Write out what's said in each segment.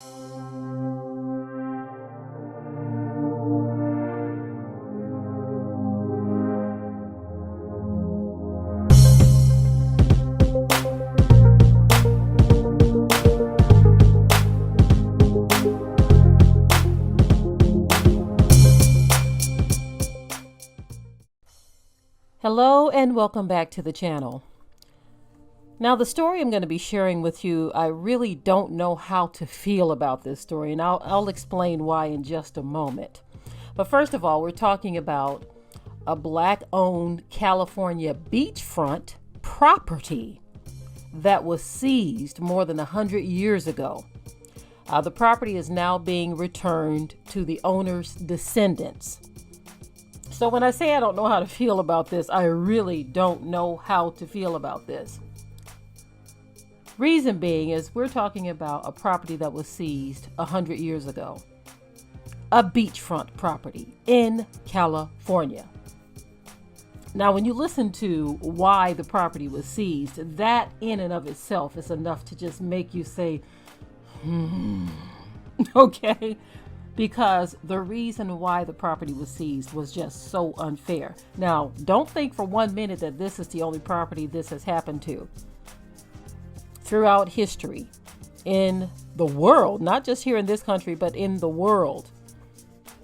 Hello and welcome back to the channel. Now the story I'm going to be sharing with you, I really don't know how to feel about this story, and I'll explain why in just a moment. But first of all, we're talking about a Black-owned California beachfront property that was seized more than 100 years ago. The property is now being returned to the owner's descendants. So when I say I don't know how to feel about this, I really don't know how to feel about this. Reason being is we're talking about a property that was seized 100 years ago. A beachfront property in California. Now, when you listen to why the property was seized, that in and of itself is enough to just make you say, okay? Because the reason why the property was seized was just so unfair. Now, don't think for 1 minute that this is the only property this has happened to. Throughout history, in the world, not just here in this country, but in the world,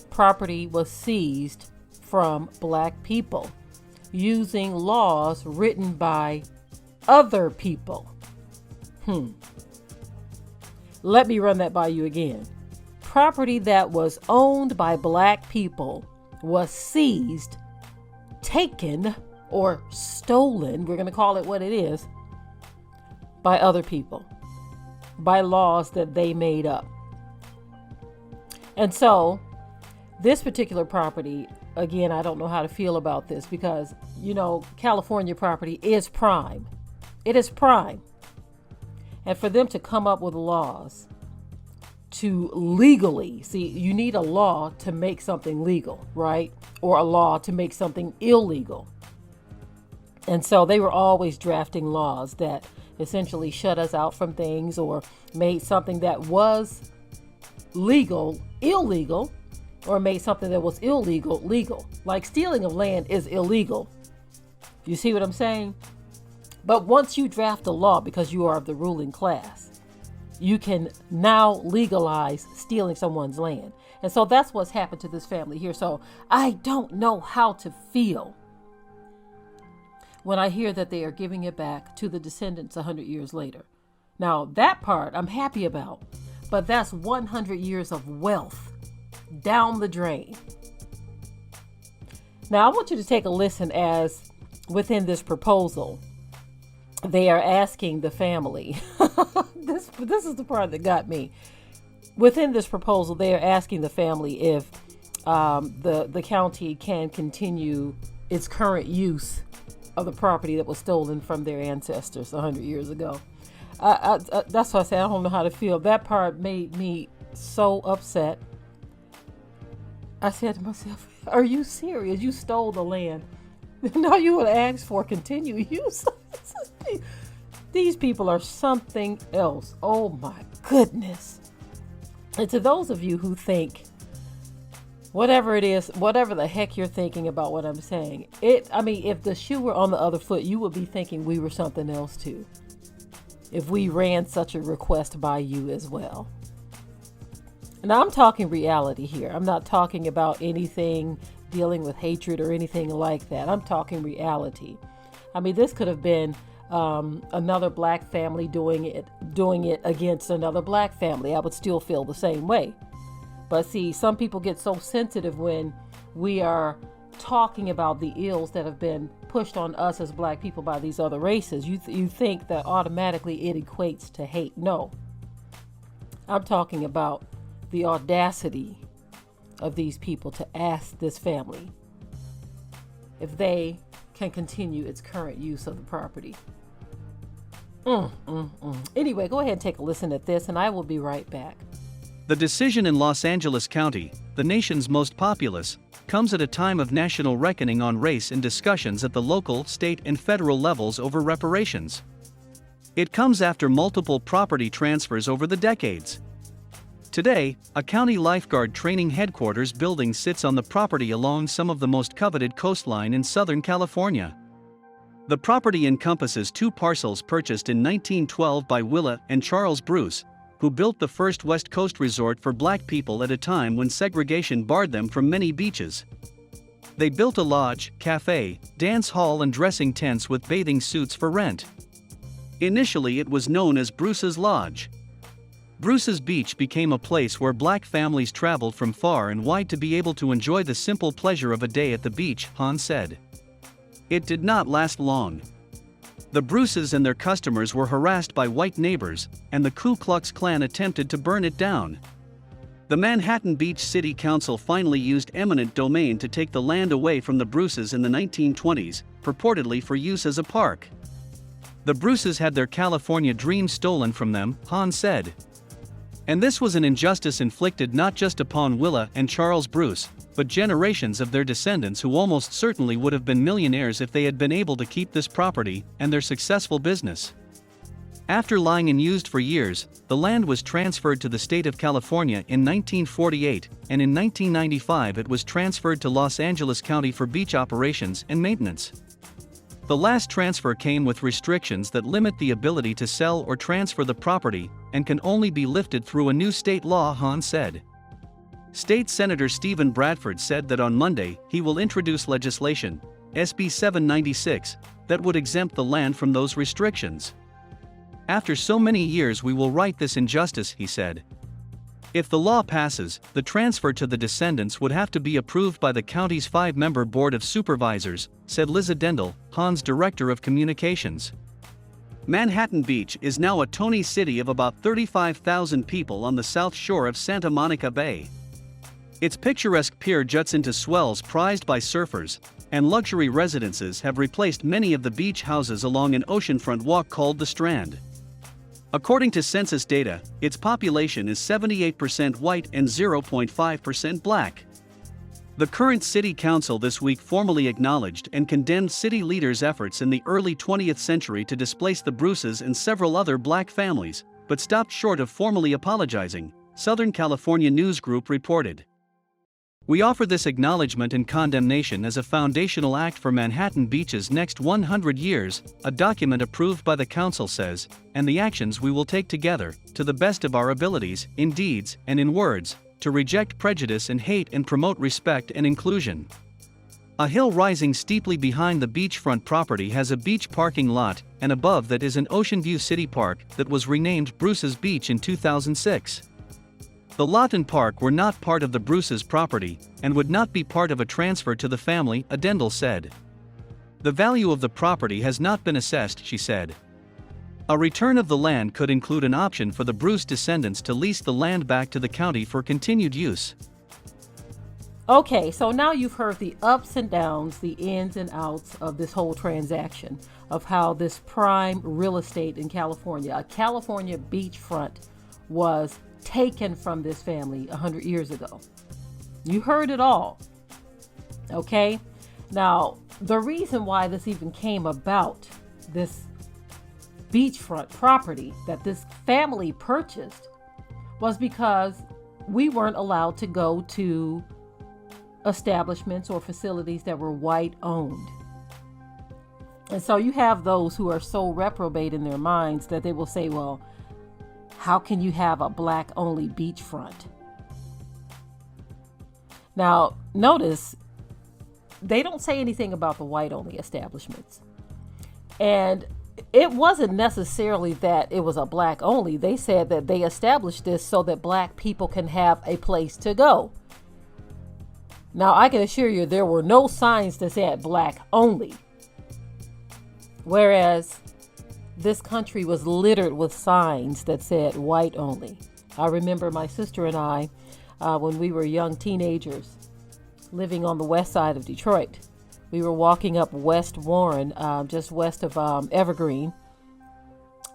property was seized from Black people using laws written by other people. Let me run that by you again. Property that was owned by Black people was seized, taken, or stolen, we're going to call it what it is, by other people, by laws that they made up. And so this particular property, again, I don't know how to feel about this because, California property is prime. It is prime. And for them to come up with laws to legally, see, you need a law to make something legal, right? Or a law to make something illegal. And so they were always drafting laws that essentially shut us out from things or made something that was legal illegal, or made something that was illegal legal. Like stealing of land is illegal. You see what I'm saying? But once you draft a law because you are of the ruling class, you can now legalize stealing someone's land. And so that's what's happened to this family here. So I don't know how to feel when I hear that they are giving it back to the descendants 100 years later. Now that part I'm happy about, but that's 100 years of wealth down the drain. Now I want you to take a listen as within this proposal, they are asking the family, this is the part that got me. Within this proposal, they are asking the family if the county can continue its current use of the property that was stolen from their ancestors 100 years ago. That's why I say I don't know how to feel. That part made me so upset. I said to myself, are you serious? You stole the land. Now you would ask for continued use. These people are something else. Oh my goodness. And to those of you who think whatever it is, whatever the heck you're thinking about what I'm saying, if the shoe were on the other foot, you would be thinking we were something else too. If we ran such a request by you as well. Now I'm talking reality here. I'm not talking about anything dealing with hatred or anything like that. I'm talking reality. This could have been another Black family doing it against another Black family. I would still feel the same way. But see, some people get so sensitive when we are talking about the ills that have been pushed on us as Black people by these other races. You think that automatically it equates to hate. No. I'm talking about the audacity of these people to ask this family if they can continue its current use of the property. Anyway, go ahead and take a listen at this, and I will be right back. The decision in Los Angeles County, the nation's most populous, comes at a time of national reckoning on race and discussions at the local, state, and federal levels over reparations. It comes after multiple property transfers over the decades. Today, a county lifeguard training headquarters building sits on the property along some of the most coveted coastline in Southern California. The property encompasses 2 parcels purchased in 1912 by Willa and Charles Bruce, who built the first West Coast resort for black people at a time when segregation barred them from many beaches. They built a lodge, cafe, dance hall and dressing tents with bathing suits for rent. Initially it was known as Bruce's Lodge. Bruce's Beach became a place where black families traveled from far and wide to be able to enjoy the simple pleasure of a day at the beach, Hahn said. It did not last long. The Bruces and their customers were harassed by white neighbors, and the Ku Klux Klan attempted to burn it down. The Manhattan Beach City Council finally used eminent domain to take the land away from the Bruces in the 1920s, purportedly for use as a park. The Bruces had their California dream stolen from them, Hahn said. And this was an injustice inflicted not just upon Willa and Charles Bruce, but generations of their descendants who almost certainly would have been millionaires if they had been able to keep this property and their successful business. After lying unused for years, the land was transferred to the state of California in 1948, and in 1995 it was transferred to Los Angeles County for beach operations and maintenance. The last transfer came with restrictions that limit the ability to sell or transfer the property, and can only be lifted through a new state law, Hahn said. State Senator Stephen Bradford said that on Monday he will introduce legislation, SB 796, that would exempt the land from those restrictions. After so many years we will right this injustice, he said. If the law passes, the transfer to the descendants would have to be approved by the county's 5-member Board of Supervisors, said Liza Dendel, Hahn's Director of Communications. Manhattan Beach is now a tony city of about 35,000 people on the south shore of Santa Monica Bay. Its picturesque pier juts into swells prized by surfers, and luxury residences have replaced many of the beach houses along an oceanfront walk called the Strand. According to census data, its population is 78% white and 0.5% black. The current city council this week formally acknowledged and condemned city leaders' efforts in the early 20th century to displace the Bruces and several other black families, but stopped short of formally apologizing, Southern California News Group reported. We offer this acknowledgement and condemnation as a foundational act for Manhattan Beach's next 100 years, a document approved by the council says, and the actions we will take together, to the best of our abilities, in deeds and in words, to reject prejudice and hate and promote respect and inclusion. A hill rising steeply behind the beachfront property has a beach parking lot, and above that is an Ocean View City Park that was renamed Bruce's Beach in 2006. The lot and park were not part of the Bruce's property, and would not be part of a transfer to the family, Dendel said. The value of the property has not been assessed, she said. A return of the land could include an option for the Bruce descendants to lease the land back to the county for continued use. Okay, so now you've heard the ups and downs, the ins and outs of this whole transaction, of how this prime real estate in California, a California beachfront, was taken from this family 100 years ago. You heard it all. Okay? Now, the reason why this even came about, this beachfront property that this family purchased, was because we weren't allowed to go to establishments or facilities that were white owned. And so you have those who are so reprobate in their minds that they will say, well, how can you have a black only beachfront? Now, notice they don't say anything about the white only establishments. And it wasn't necessarily that it was a black only. They said that they established this so that black people can have a place to go. Now, I can assure you there were no signs that said black only. Whereas this country was littered with signs that said white only. I remember my sister and I, when we were young teenagers, living on the west side of Detroit. We were walking up West Warren, just west of Evergreen,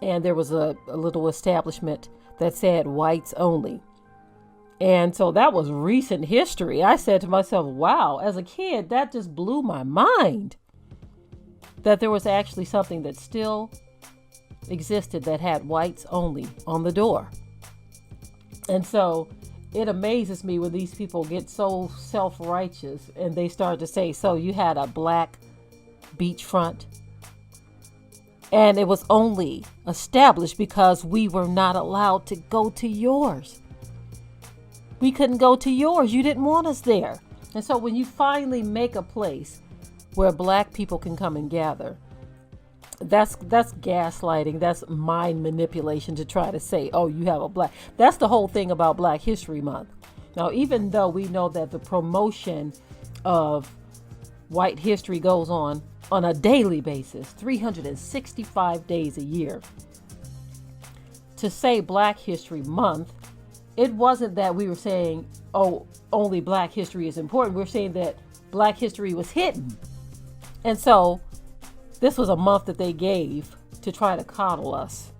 and there was a little establishment that said whites only. And so that was recent history. I said to myself, wow, as a kid, that just blew my mind that there was actually something that still existed that had whites only on the door. And so it amazes me when these people get so self-righteous and they start to say, so you had a black beachfront, and it was only established because we were not allowed to go to yours. We couldn't go to yours. You didn't want us there. And so when you finally make a place where black people can come and gather, that's gaslighting. That's mind manipulation to try to say, oh, you have a black. That's the whole thing about Black History Month. Now, even though we know that the promotion of white history goes on a daily basis, 365 days a year, to say Black History Month, it wasn't that we were saying, oh, only Black history is important. We're saying that Black history was hidden. And so this was a month that they gave to try to coddle us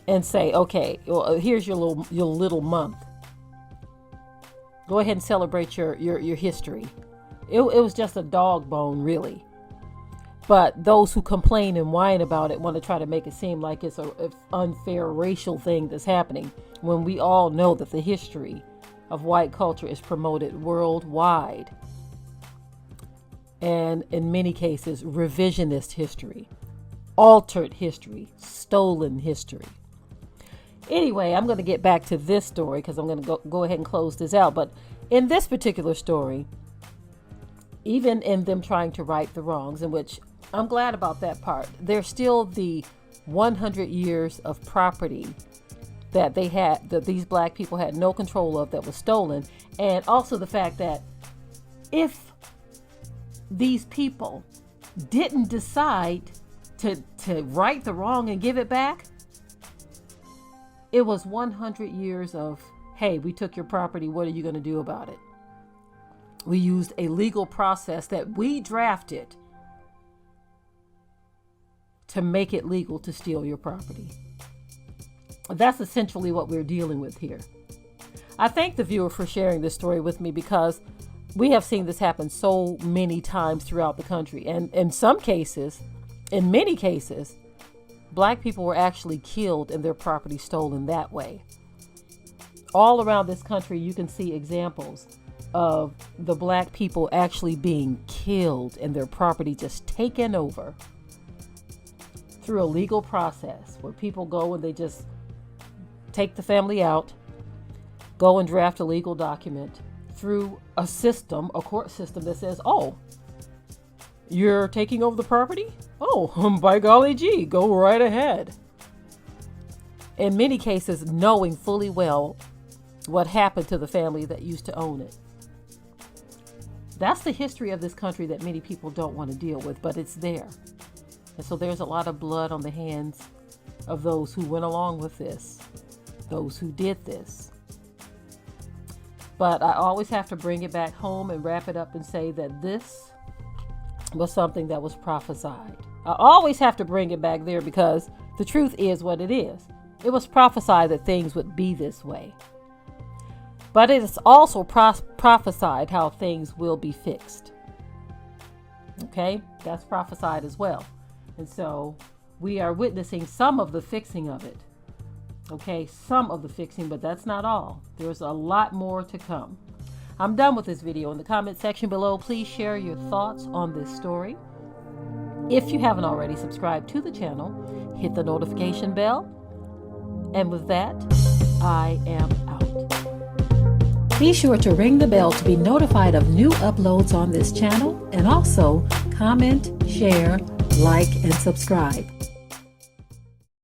and say, okay, well, here's your little month. Go ahead and celebrate your history. It was just a dog bone, really. But those who complain and whine about it want to try to make it seem like it's an unfair racial thing that's happening, when we all know that the history of white culture is promoted worldwide. And in many cases, revisionist history, altered history, stolen history. Anyway, I'm going to get back to this story because I'm going to go ahead and close this out. But in this particular story, even in them trying to right the wrongs, in which I'm glad about that part, there's still the 100 years of property that they had, that these black people had no control of, that was stolen. And also the fact that if these people didn't decide to right the wrong and give it back, it was 100 years of, hey, we took your property, what are you going to do about it? We used a legal process that we drafted to make it legal to steal your property. That's essentially what we're dealing with here. I thank the viewer for sharing this story with me, because we have seen this happen so many times throughout the country. And in some cases, in many cases, black people were actually killed and their property stolen that way. All around this country, you can see examples of the black people actually being killed and their property just taken over through a legal process where people go and they just take the family out, go and draft a legal document through a system, a court system that says, oh, you're taking over the property? Oh, by golly gee, go right ahead. In many cases, knowing fully well what happened to the family that used to own it. That's the history of this country that many people don't want to deal with, but it's there. And so there's a lot of blood on the hands of those who went along with this, those who did this. But I always have to bring it back home and wrap it up and say that this was something that was prophesied. I always have to bring it back there, because the truth is what it is. It was prophesied that things would be this way. But it is also prophesied how things will be fixed. Okay, that's prophesied as well. And so we are witnessing some of the fixing of it. Okay, some of the fixing, but that's not all. There's a lot more to come. I'm done with this video. In the comment section below, please share your thoughts on this story. If you haven't already subscribed to the channel, hit the notification bell. And with that, I am out. Be sure to ring the bell to be notified of new uploads on this channel, and also comment, share, like, and subscribe.